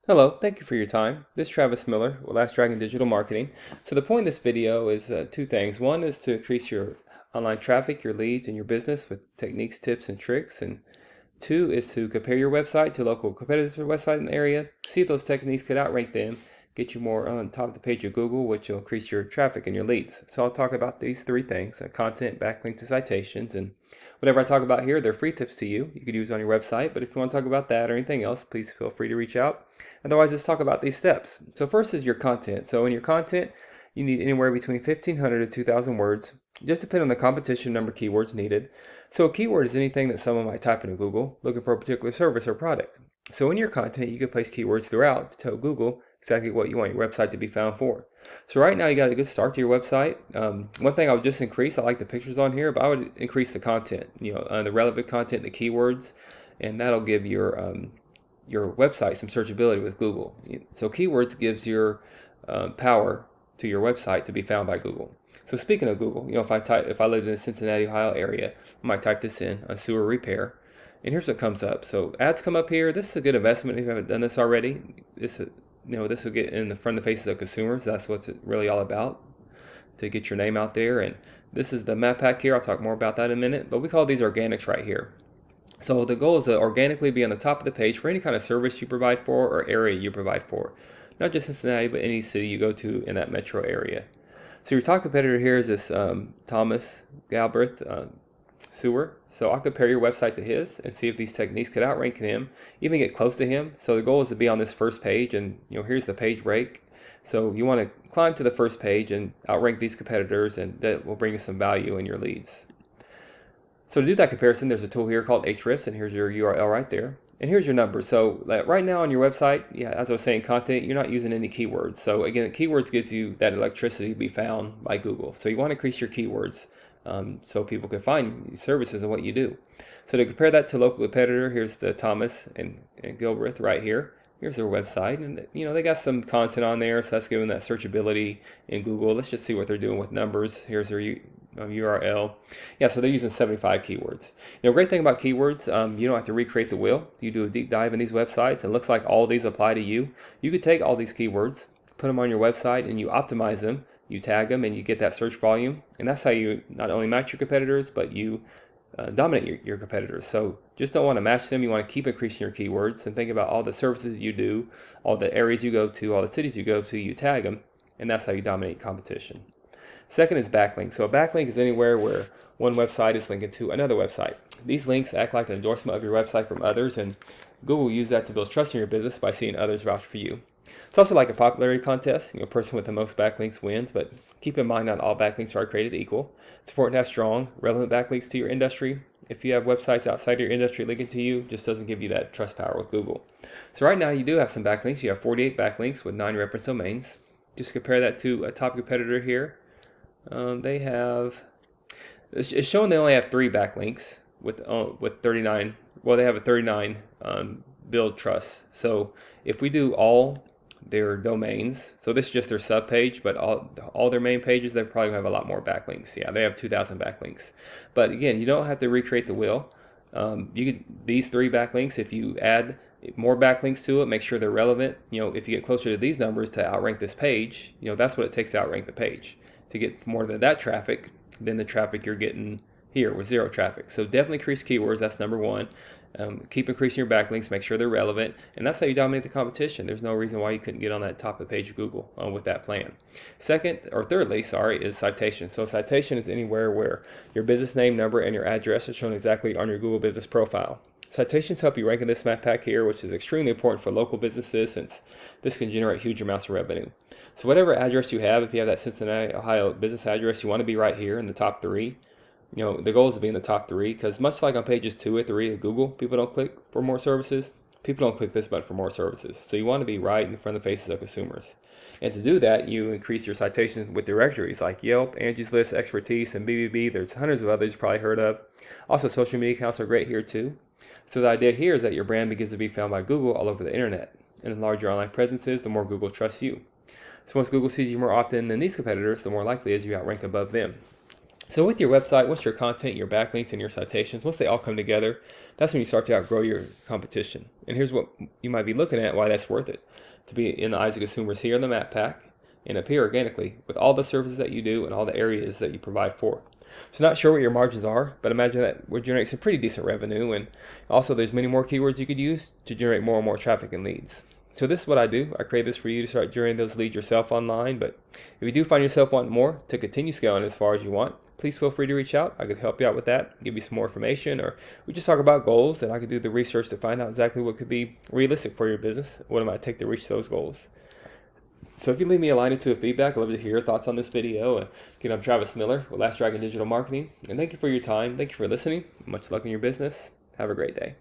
Hello, thank you for your time. This is Travis Miller with Last Dragon Digital Marketing. So the point of this video is two things. One is to increase your online traffic, your leads, and your business with techniques, tips, and tricks. And two is to compare your website to local competitors' website in the area, see if those techniques could outrank them, get you more on top of the page of Google, which will increase your traffic and your leads. So I'll talk about these three things: content, backlinks, and citations. And whatever I talk about here, they're free tips to you. You could use on your website. But if you want to talk about that or anything else, please feel free to reach out. Otherwise, let's talk about these steps. So first is your content. So in your content, you need anywhere between 1,500 to 2,000 words, just depending on the competition number of keywords needed. So a keyword is anything that someone might type into Google looking for a particular service or product. So in your content, you can place keywords throughout to tell Google exactly what you want your website to be found for. So right now you got a good start to your website. One thing I would just increase, I like the pictures on here, but I would increase the content, the relevant content, the keywords, and that'll give your website some searchability with Google. So keywords gives your power to your website to be found by Google. So speaking of Google, if I lived in the Cincinnati, Ohio area, I might type this in, a sewer repair, and here's what comes up. So ads come up here. This is a good investment if you haven't done this already. This will get in the front of the faces of consumers. That's what it's really all about, to get your name out there. And this is the map pack here. I'll talk more about that in a minute, but we call these organics right here. So the goal is to organically be on the top of the page for any kind of service you provide for or area you provide for. Not just Cincinnati, but any city you go to in that metro area. So your top competitor here is this Thomas Galbraith sewer. So I'll compare your website to his and see if these techniques could outrank him, even get close to him. So the goal is to be on this first page, and here's the page break. So you want to climb to the first page and outrank these competitors, and that will bring you some value in your leads. So to do that comparison, there's a tool here called Ahrefs, and here's your URL right there. And here's your numbers. So right now on your website, as I was saying, content, you're not using any keywords. So again, keywords gives you that electricity to be found by Google. So you want to increase your keywords so people can find services and what you do. So to compare that to local competitor, here's the Thomas and Galbraith right here. Here's their website, and they got some content on there, so that's giving that searchability in Google. Let's just see what they're doing with numbers. Here's their URL. Yeah, so they're using 75 keywords. Great thing about keywords, you don't have to recreate the wheel. You do a deep dive in these websites, and it looks like all these apply to you. You could take all these keywords, put them on your website, and you optimize them. You tag them, and you get that search volume, and that's how you not only match your competitors, but you dominate your competitors. So just don't want to match them. You want to keep increasing your keywords and think about all the services you do, all the areas you go to, all the cities you go to, you tag them, and that's how you dominate competition. Second is backlinks. So a backlink is anywhere where one website is linking to another website. These links act like an endorsement of your website from others, and Google will use that to build trust in your business by seeing others vouch for you. It's also like a popularity contest. A person with the most backlinks wins, but keep in mind not all backlinks are created equal. It's important to have strong, relevant backlinks to your industry. If you have websites outside of your industry linking to you, it just doesn't give you that trust power with Google. So right now you do have some backlinks. You have 48 backlinks with 9 reference domains. Just compare that to a top competitor here. It's showing they only have 3 backlinks with 39. Well, they have a 39 build trust. So if we do all their domains, so this is just their sub page, but all their main pages, they probably have a lot more backlinks. Yeah, they have 2,000 backlinks. But again, you don't have to recreate the wheel. These 3 backlinks, if you add more backlinks to it, make sure they're relevant. If you get closer to these numbers to outrank this page, that's what it takes to outrank the page. To get more than that traffic than the traffic you're getting here with 0 traffic. So definitely increase keywords. That's number 1. Keep increasing your backlinks, make sure they're relevant, and that's how you dominate the competition. There's no reason why you couldn't get on that top of the page of Google with that plan. Thirdly, is citation. So citation is anywhere where your business name, number, and your address are shown exactly on your Google business profile. Citations help you rank in this map pack here, which is extremely important for local businesses since this can generate huge amounts of revenue. So whatever address you have, if you have that Cincinnati, Ohio business address, you want to be right here in the top 3. The goal is to be in the top 3 because much like on pages 2 or 3 of Google, people don't click for more services. People don't click this button for more services. So you want to be right in front of the faces of consumers. And to do that, you increase your citations with directories like Yelp, Angie's List, Expertise, and BBB. There's hundreds of others you've probably heard of. Also, social media accounts are great here too. So the idea here is that your brand begins to be found by Google all over the internet. And the larger your online presence is, the more Google trusts you. So once Google sees you more often than these competitors, the more likely it is you outrank above them. So with your website, once your content, your backlinks, and your citations, once they all come together, that's when you start to outgrow your competition. And here's what you might be looking at, why that's worth it. To be in the eyes of consumers here in the map pack and appear organically with all the services that you do and all the areas that you provide for. So not sure what your margins are, but imagine that we're generating some pretty decent revenue, and also there's many more keywords you could use to generate more and more traffic and leads. So this is what I do. I create this for you to start generating those leads yourself online. But if you do find yourself wanting more to continue scaling as far as you want, please feel free to reach out. I could help you out with that, give you some more information, or we just talk about goals, and I could do the research to find out exactly what could be realistic for your business, what it might take to reach those goals. So if you leave me a line or two of feedback, I'd love to hear your thoughts on this video. Again, I'm Travis Miller with Last Dragon Digital Marketing, and thank you for your time. Thank you for listening. Much luck in your business. Have a great day.